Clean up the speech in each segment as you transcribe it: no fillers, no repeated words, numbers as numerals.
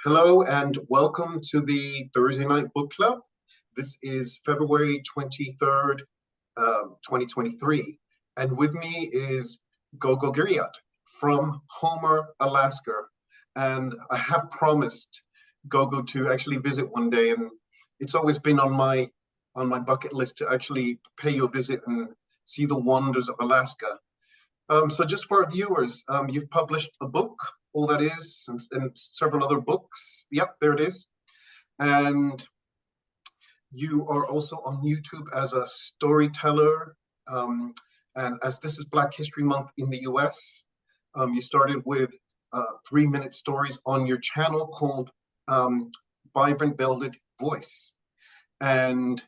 Hello and welcome to the Thursday Night Book Club. This is February 23rd, 2023. And with me is Gogo Griot from Homer, Alaska. And I have promised Gogo to actually visit one day, and it's always been on my bucket list to actually pay you a visit and see the wonders of Alaska. So just for our viewers, you've published a book, All That Is, and several other books. Yep, there it is. And you are also on YouTube as a storyteller. And as this is Black History Month in the US, you started with 3-minute stories on your channel called Vibrant Belted Voice. And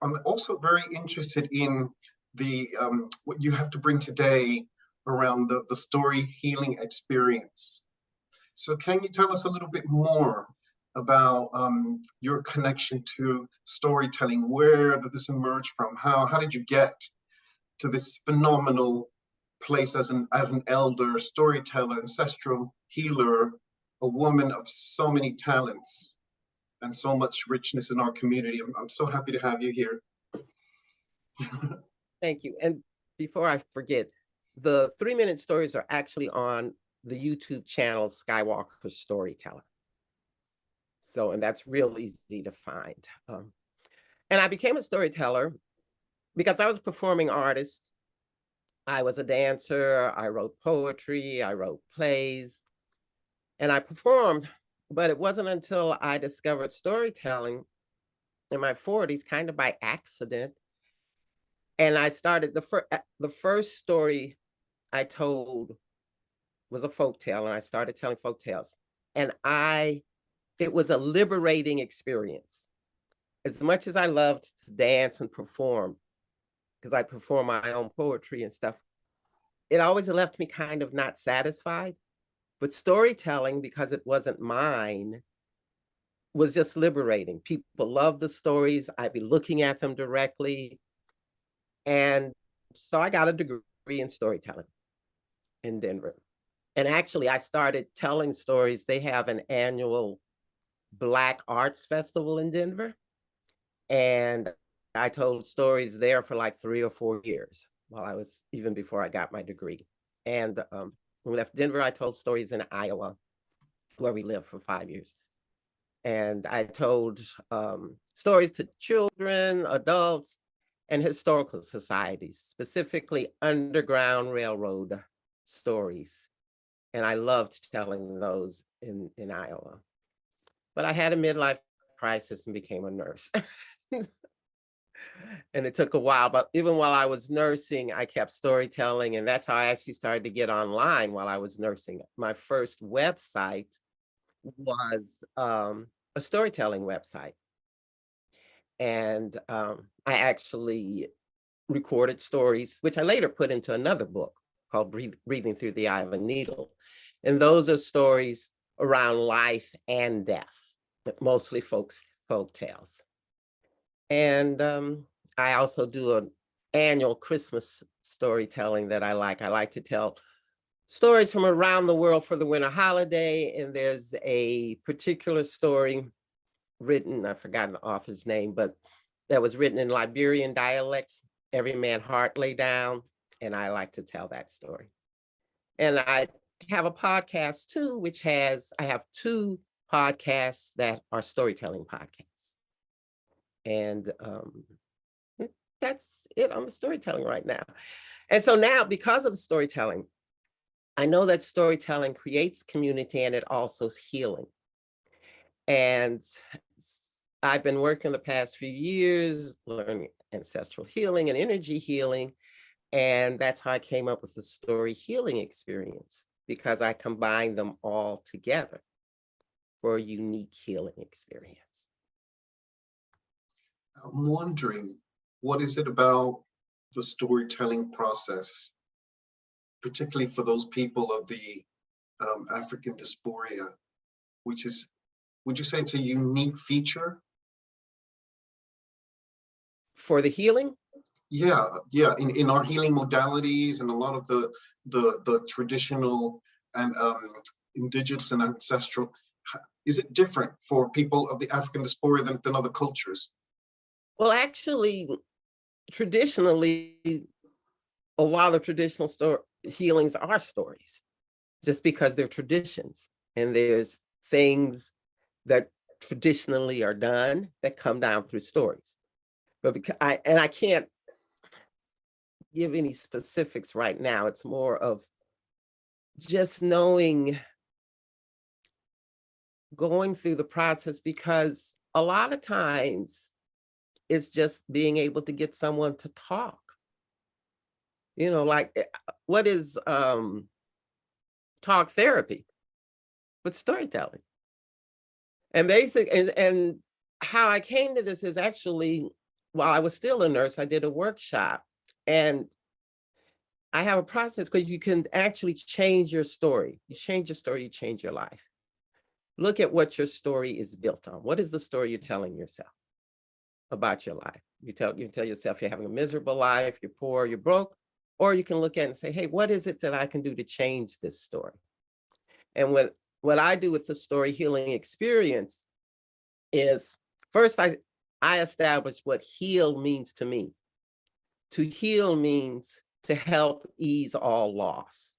I'm also very interested in the what you have to bring today around the story healing experience. So can you tell us a little bit more about your connection to storytelling? Where did this emerge from? How did you get to this phenomenal place as an elder, storyteller, ancestral healer, a woman of so many talents and so much richness in our community? I'm so happy to have you here. Thank you. And before I forget, the 3-minute stories are actually on the YouTube channel Skywalker Storyteller. So, and that's real easy to find. And I became a storyteller because I was a performing artist. I was a dancer, I wrote poetry, I wrote plays, and I performed. But it wasn't until I discovered storytelling in my 40s, kind of by accident. And I started, the first story I told was a folktale, and I started telling folktales. And it was a liberating experience. As much as I loved to dance and perform, because I perform my own poetry and stuff, it always left me kind of not satisfied. But storytelling, because it wasn't mine, was just liberating. People loved the stories. I'd be looking at them directly. And so I got a degree in storytelling in Denver. And actually, I started telling stories. They have an annual Black Arts Festival in Denver. And I told stories there for like 3 or 4 years even before I got my degree. And when we left Denver, I told stories in Iowa, where we lived for 5 years. And I told stories to children, adults, and historical societies, specifically Underground Railroad stories. And I loved telling those in Iowa. But I had a midlife crisis and became a nurse. And it took a while, but even while I was nursing, I kept storytelling. And that's how I actually started to get online while I was nursing. My first website was a storytelling website. And I actually recorded stories, which I later put into another book called Breathing Through the Eye of a Needle. And those are stories around life and death, but mostly folk tales. And I also do an annual Christmas storytelling that I like. I like to tell stories from around the world for the winter holiday. And there's a particular story written, I've forgotten the author's name, but that was written in Liberian dialect, Every Man Heart Lay Down, and I like to tell that story. And I have a podcast too, I have 2 podcasts that are storytelling podcasts. And that's it on the storytelling right now. And so now, because of the storytelling, I know that storytelling creates community and it also is healing. And I've been working the past few years, learning ancestral healing and energy healing. And that's how I came up with the story healing experience, because I combined them all together for a unique healing experience. I'm wondering, what is it about the storytelling process, particularly for those people of the African dysphoria, which is, would you say it's a unique feature? For the healing? Yeah. In our healing modalities and a lot of the traditional and indigenous and ancestral Is it different for people of the African diaspora than other cultures? Well, actually, traditionally, a lot of traditional healings are stories, just because they're traditions. And there's things that traditionally are done that come down through stories. But because I can't give any specifics right now. It's more of just knowing, going through the process, because a lot of times it's just being able to get someone to talk. You know, like what is talk therapy? But storytelling. And and how I came to this is actually, while I was still a nurse, I did a workshop, and I have a process because you can actually change your story. You change your story, you change your life. Look at what your story is built on. What is the story you're telling yourself about your life? You tell yourself you're having a miserable life, you're poor, you're broke, or you can look at it and say, hey, what is it that I can do to change this story? And what I do with the story healing experience is, first I establish what heal means to me. To heal means to help ease all loss,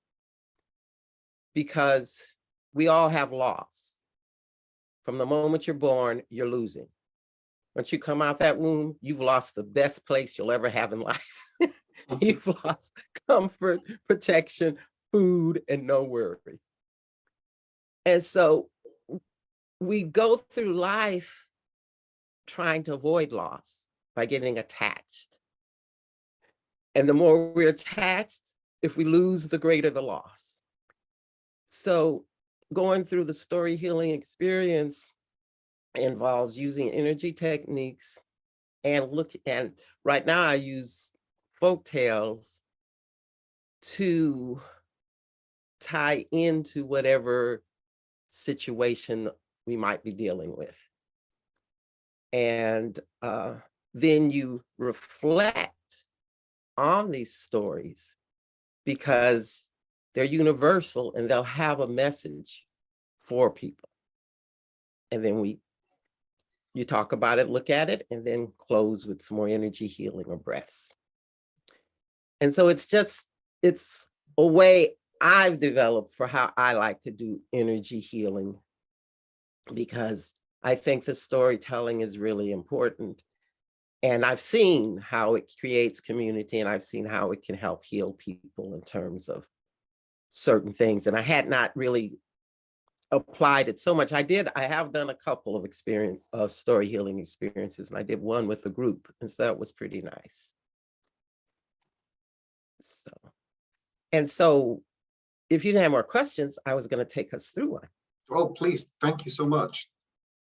because we all have loss. From the moment you're born, you're losing. Once you come out that womb, you've lost the best place you'll ever have in life. You've lost comfort, protection, food, and no worry. And so we go through life trying to avoid loss by getting attached. And the more we're attached, if we lose, the greater the loss. So going through the story healing experience involves using energy techniques and right now I use folk tales to tie into whatever situation we might be dealing with. And then you reflect on these stories because they're universal and they'll have a message for people. And then you talk about it, look at it, and then close with some more energy healing or breaths. And so it's a way I've developed for how I like to do energy healing, because I think the storytelling is really important. And I've seen how it creates community, and I've seen how it can help heal people in terms of certain things. And I had not really applied it so much. I have done a couple of story healing experiences, and I did one with a group, and so that was pretty nice. So if you didn't have more questions, I was going to take us through one. Oh, please. Thank you so much.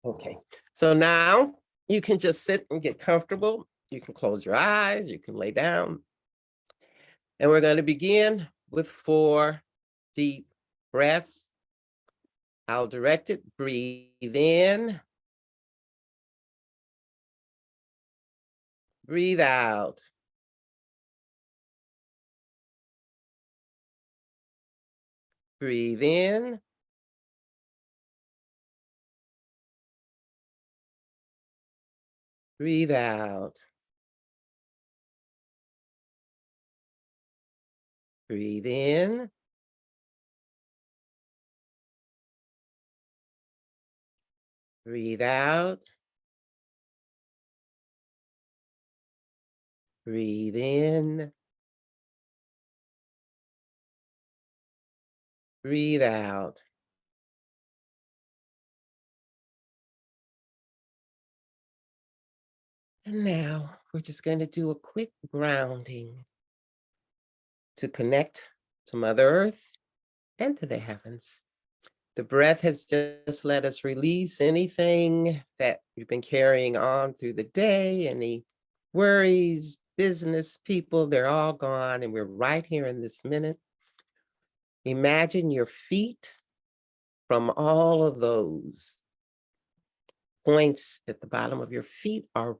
Okay. So now you can just sit and get comfortable. You can close your eyes, you can lay down. And we're going to begin with 4 deep breaths. I'll direct it. Breathe in. Breathe out. Breathe in. Breathe out. Breathe in. Breathe out. Breathe in. Breathe out. And now we're just going to do a quick grounding to connect to Mother Earth and to the heavens. The breath has just let us release anything that we've been carrying on through the day, any worries, business, people, they're all gone, and we're right here in this minute. Imagine your feet, from all of those points at the bottom of your feet are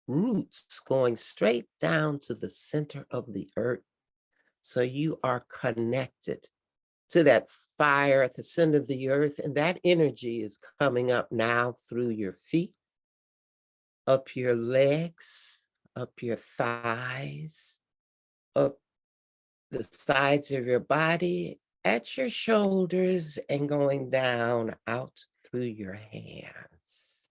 roots going straight down to the center of the earth. So you are connected to that fire at the center of the earth. And that energy is coming up now through your feet, up your legs, up your thighs, up the sides of your body, at your shoulders, and going down out through your hands.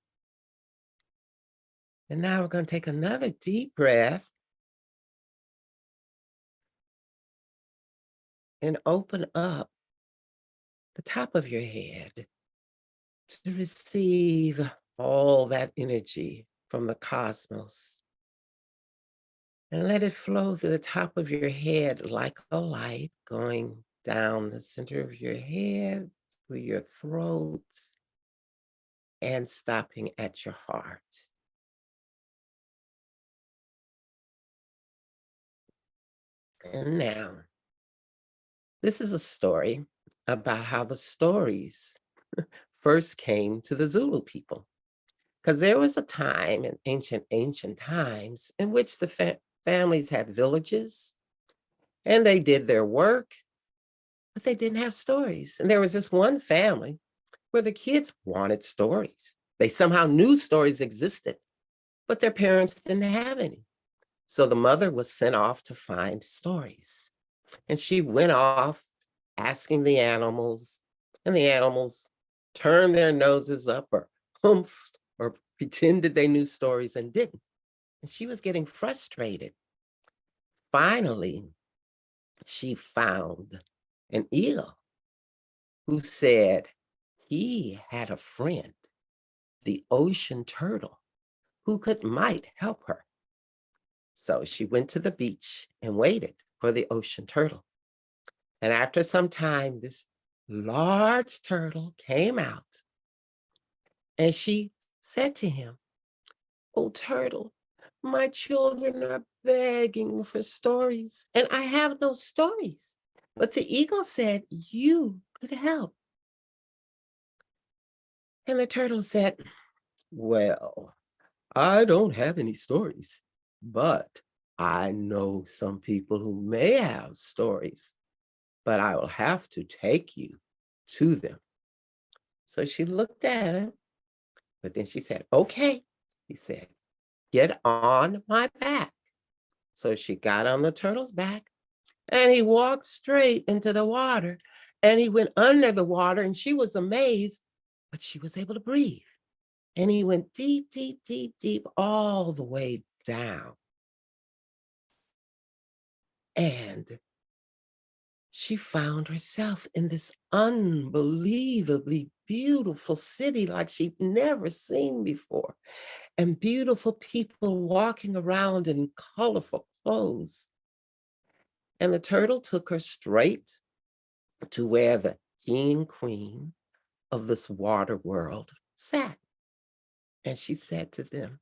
And now we're going to take another deep breath and open up the top of your head to receive all that energy from the cosmos. And let it flow through the top of your head like a light, going down the center of your head, through your throat, and stopping at your heart. And now, this is a story about how the stories first came to the Zulu people. Because there was a time in ancient times in which the families had villages and they did their work, but they didn't have stories. And there was this one family where the kids wanted stories. They somehow knew stories existed, but their parents didn't have any. So the mother was sent off to find stories. And she went off asking the animals, and the animals turned their noses up or humphed or pretended they knew stories and didn't. And she was getting frustrated. Finally, she found an eagle who said he had a friend, the ocean turtle, who might help her. So she went to the beach and waited for the ocean turtle. And after some time, this large turtle came out and she said to him, "Oh, turtle, my children are begging for stories and I have no stories." But the eagle said, "You could help." And the turtle said, "Well, I don't have any stories, but I know some people who may have stories, but I will have to take you to them." So she looked at him, but then she said, "Okay," he said, "get on my back." So she got on the turtle's back and he walked straight into the water and he went under the water and she was amazed, but she was able to breathe. And he went deep, deep, deep, deep, all the way down. And she found herself in this unbelievably beautiful city like she'd never seen before, and beautiful people walking around in colorful clothes. And the turtle took her straight to where the king and queen of this water world sat. And she said to them,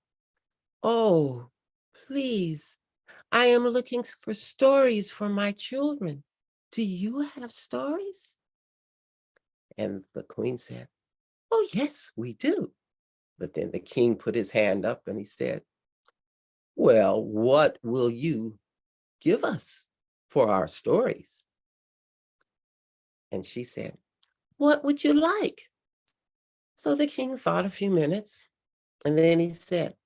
"Oh, please, I am looking for stories for my children. Do you have stories?" And the queen said, "Oh, yes, we do." But then the king put his hand up and he said, "Well, what will you give us for our stories?" And she said, "What would you like?" So the king thought a few minutes and then he said,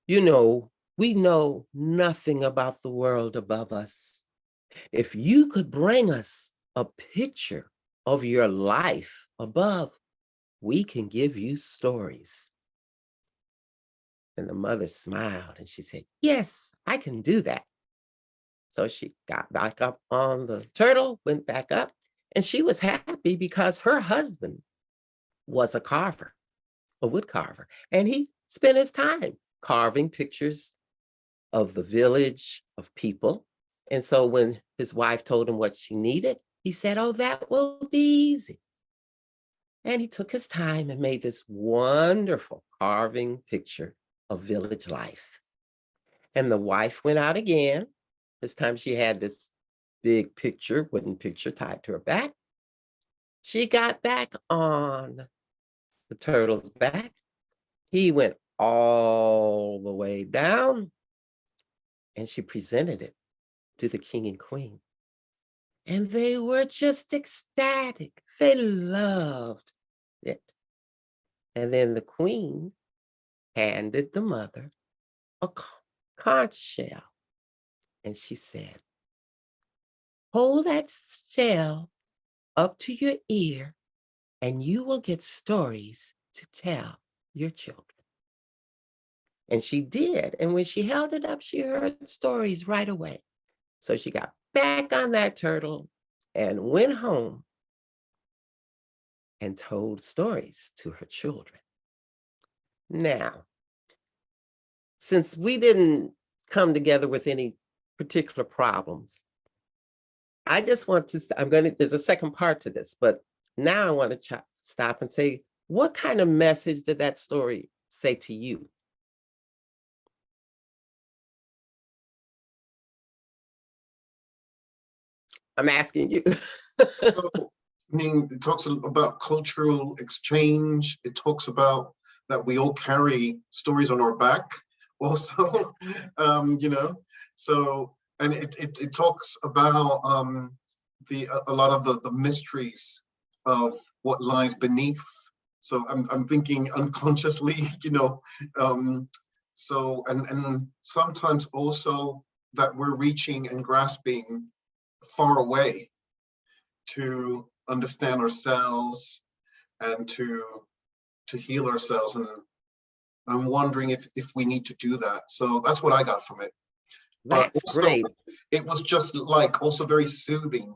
"You know, we know nothing about the world above us. If you could bring us a picture of your life above, we can give you stories." And the mother smiled and she said, "Yes, I can do that." So she got back up on the turtle, went back up, and she was happy because her husband was a carver, a wood carver, and he spent his time carving pictures of the village, of people. And so when his wife told him what she needed, he said, "Oh, that will be easy." And he took his time and made this wonderful carving picture of village life. And the wife went out again. This time she had this big picture, wooden picture tied to her back. She got back on the turtle's back. He went all the way down and she presented it to the king and queen. And they were just ecstatic. They loved it. And then the queen handed the mother a conch shell. And she said, hold that shell up to your ear and you will get stories to tell your children. And she did. And when she held it up, she heard stories right away. So she got back on that turtle and went home and told stories to her children. Now, since we didn't come together with any particular problems, I just want to, there's a second part to this, but now I want to stop and say, what kind of message did that story say to you? I'm asking you. So, I mean, it talks about cultural exchange. It talks about that we all carry stories on our back also, you know, so, and it talks about a lot of the mysteries of what lies beneath. So I'm thinking unconsciously, you know, so, and sometimes also that we're reaching and grasping far away to understand ourselves and to heal ourselves. And I'm wondering if we need to do that. So that's what I got from it. But That's also, great. it was just like also very soothing,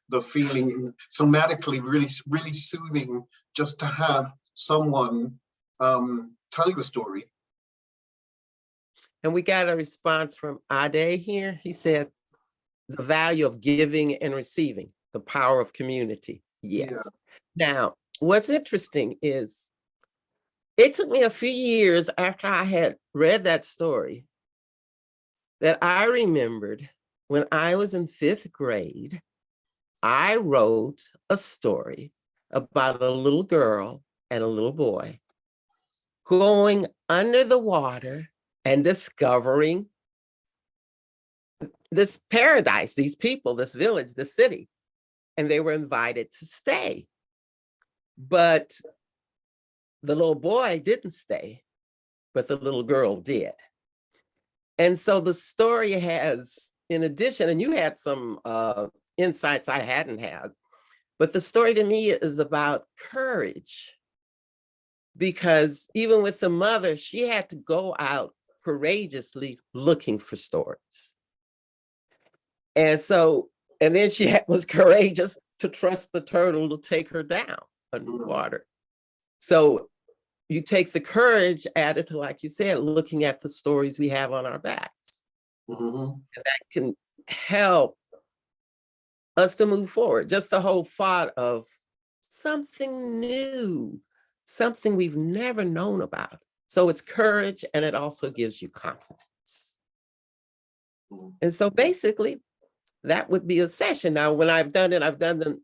the feeling somatically really soothing just to have someone tell you a story. And we got a response from Ade here. He said, the value of giving and receiving, the power of community. Yes. Yeah. Now, what's interesting is it took me a few years after I had read that story that I remembered when I was in 5th grade, I wrote a story about a little girl and a little boy going under the water and discovering this paradise, these people, this village, this city, and they were invited to stay. But the little boy didn't stay, but the little girl did. And so the story has, in addition, and you had some insights I hadn't had, but the story to me is about courage. Because even with the mother, she had to go out courageously looking for stories. And so, and then she was courageous to trust the turtle to take her down underwater. So you take the courage added to, like you said, looking at the stories we have on our backs. And that can help us to move forward. Just the whole thought of something new, something we've never known about. So it's courage, and it also gives you confidence. And so basically, that would be a session. Now, when I've done them,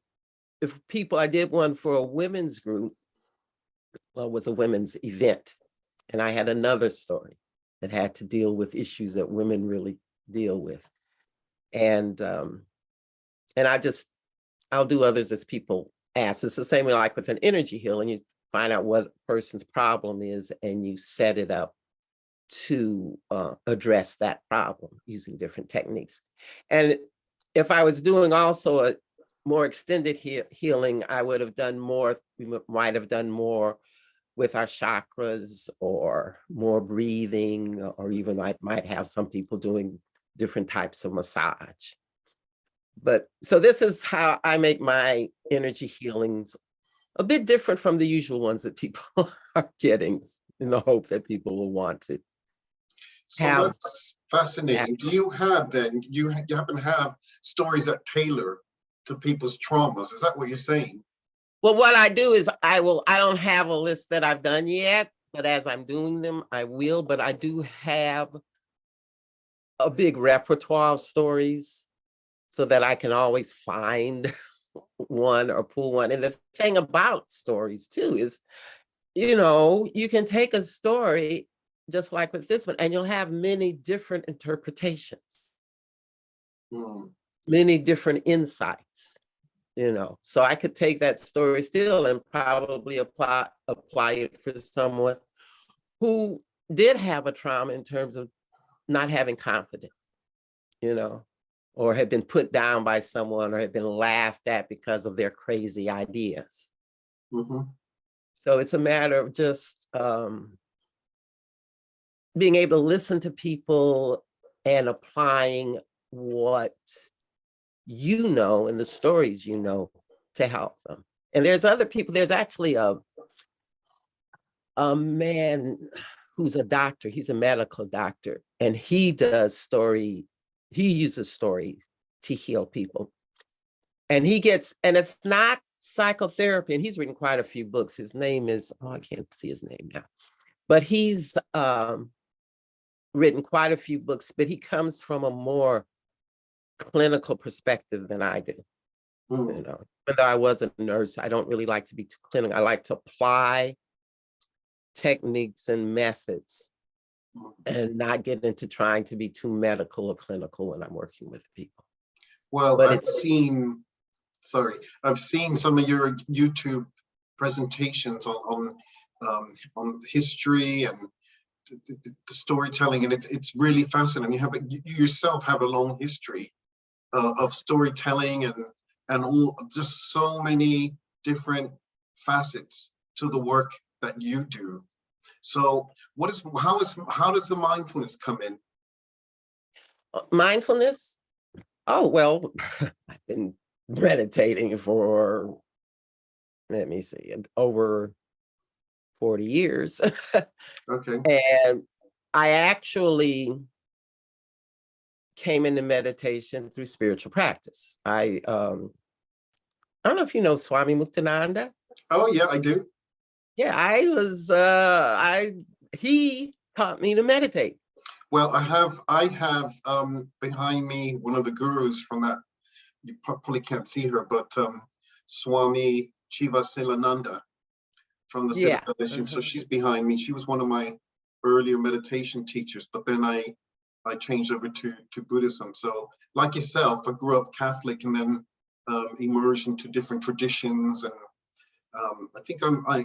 if people, I did one for a women's group, well, it was a women's event. And I had another story that had to deal with issues that women really deal with. And I'll do others as people ask. It's the same way like with an energy healing, you find out what a person's problem is and you set it up to address that problem using different techniques. And if I was doing also a more extended healing, I would have done more, we might have done more with our chakras or more breathing, or even I might have some people doing different types of massage. But so this is how I make my energy healings a bit different from the usual ones that people are getting, in the hope that people will want to. So that's fascinating. Do you have then, you happen to have stories that tailor to people's traumas? Is that what you're saying? Well, what I do is I don't have a list that I've done yet, but as I'm doing them, I will. But I do have a big repertoire of stories so that I can always find one or pull one. And the thing about stories too is, you can take a story just like with this one, and you'll have many different interpretations. many different insights, so I could take that story still and probably apply it for someone who did have a trauma in terms of not having confidence, or had been put down by someone or had been laughed at because of their crazy ideas. So it's a matter of just being able to listen to people and applying what and the stories to help them. And there's other people. There's actually a man who's a doctor. He's a medical doctor, and he uses story to heal people. And it's not psychotherapy, and he's written quite a few books. His name is, I can't see his name now, but he's written quite a few books, but he comes from a more clinical perspective than I do. Even though I was a nurse, I don't really like to be too clinical. I like to apply techniques and methods and not get into trying to be too medical or clinical when I'm working with people. Well, I've seen some of your YouTube presentations on history and the storytelling, and it's really fascinating. You yourself have a long history of storytelling and all, just so many different facets to the work that you do. So how does the mindfulness come in? Mindfulness? Oh, well, I've been meditating for, let me see, over 40 years. Okay. And I actually came into meditation through spiritual practice. I don't know if you know Swami Muktananda. Oh yeah, I do. Yeah, he taught me to meditate. Well, I have behind me one of the gurus from that. You probably can't see her, but Swami Chivasilananda from the Siddhartha tradition. So she's behind me. She was one of my earlier meditation teachers, but then I changed over to Buddhism. So like yourself, I grew up Catholic and then immersed into different traditions. And I think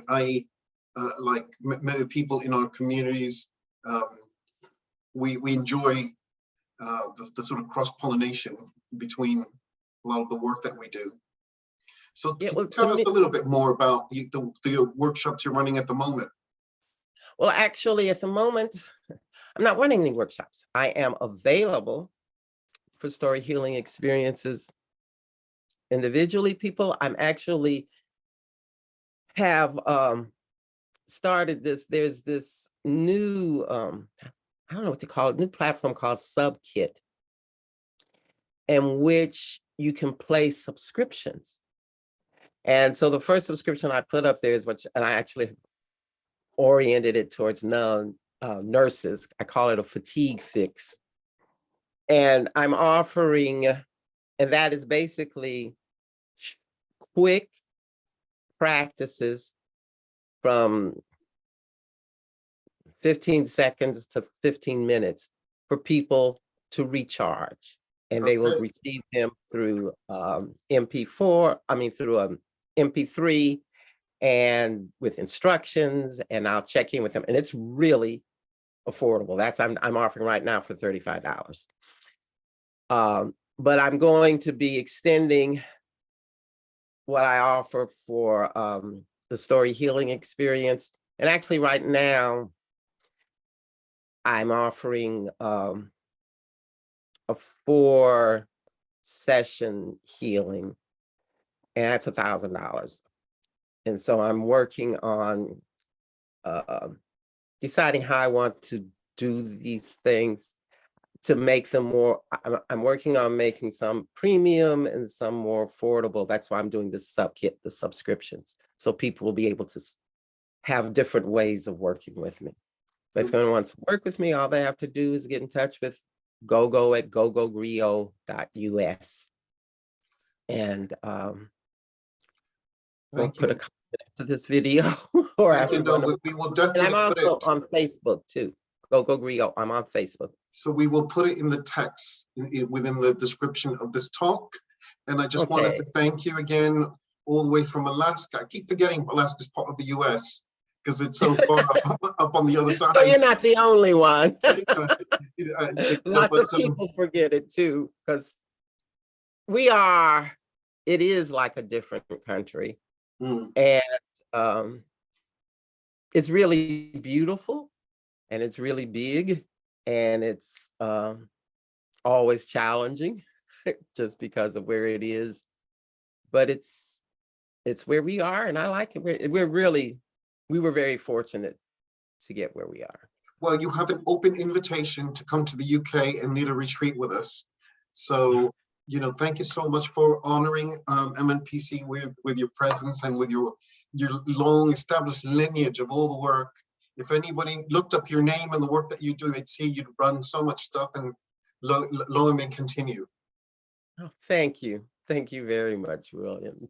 I like many people in our communities, we enjoy the sort of cross-pollination between a lot of the work that we do. So tell us a little bit more about the workshops you're running at the moment. Well, actually, at the moment, I'm not running any workshops. I am available for story healing experiences individually. People, I'm actually have started this. There's this new, I don't know what to call it, new platform called Subkit, in which you can place subscriptions. And so the first subscription I put up there is and I actually oriented it towards nurses. I call it a fatigue fix. And I'm offering, and that is basically quick practices from 15 seconds to 15 minutes for people to recharge. And they will receive them through through MP3 and with instructions, and I'll check in with them. And it's really affordable. I'm offering right now for $35. But I'm going to be extending what I offer for the story healing experience. And actually right now, I'm offering a 4-session healing, and that's $1,000. And so I'm working on deciding how I want to do these things to make them more. I'm working on making some premium and some more affordable. That's why I'm doing this Subkit, the subscriptions, so people will be able to have different ways of working with me. But if anyone wants to work with me, all they have to do is get in touch with Gogo at gogogriot.us. And we'll put a comment after this video. Or we will definitely. And I'm also on Facebook too. Gogo Griot. I'm on Facebook. So we will put it in the text within the description of this talk. And I just wanted to thank you again, all the way from Alaska. I keep forgetting Alaska is part of the US because it's so far up on the other side. So you're not the only one. Lots but, of people forget it too, because it is like a different country. And it's really beautiful, and it's really big, and it's always challenging just because of where it is. But it's where we are, and I like it. We were very fortunate to get where we are. Well, you have an open invitation to come to the UK and lead a retreat with us. So, thank you so much for honoring MNPC with your presence and with your long established lineage of all the work. If anybody looked up your name and the work that you do, they'd see you'd run so much stuff, and long may continue. Oh, thank you. Thank you very much, William.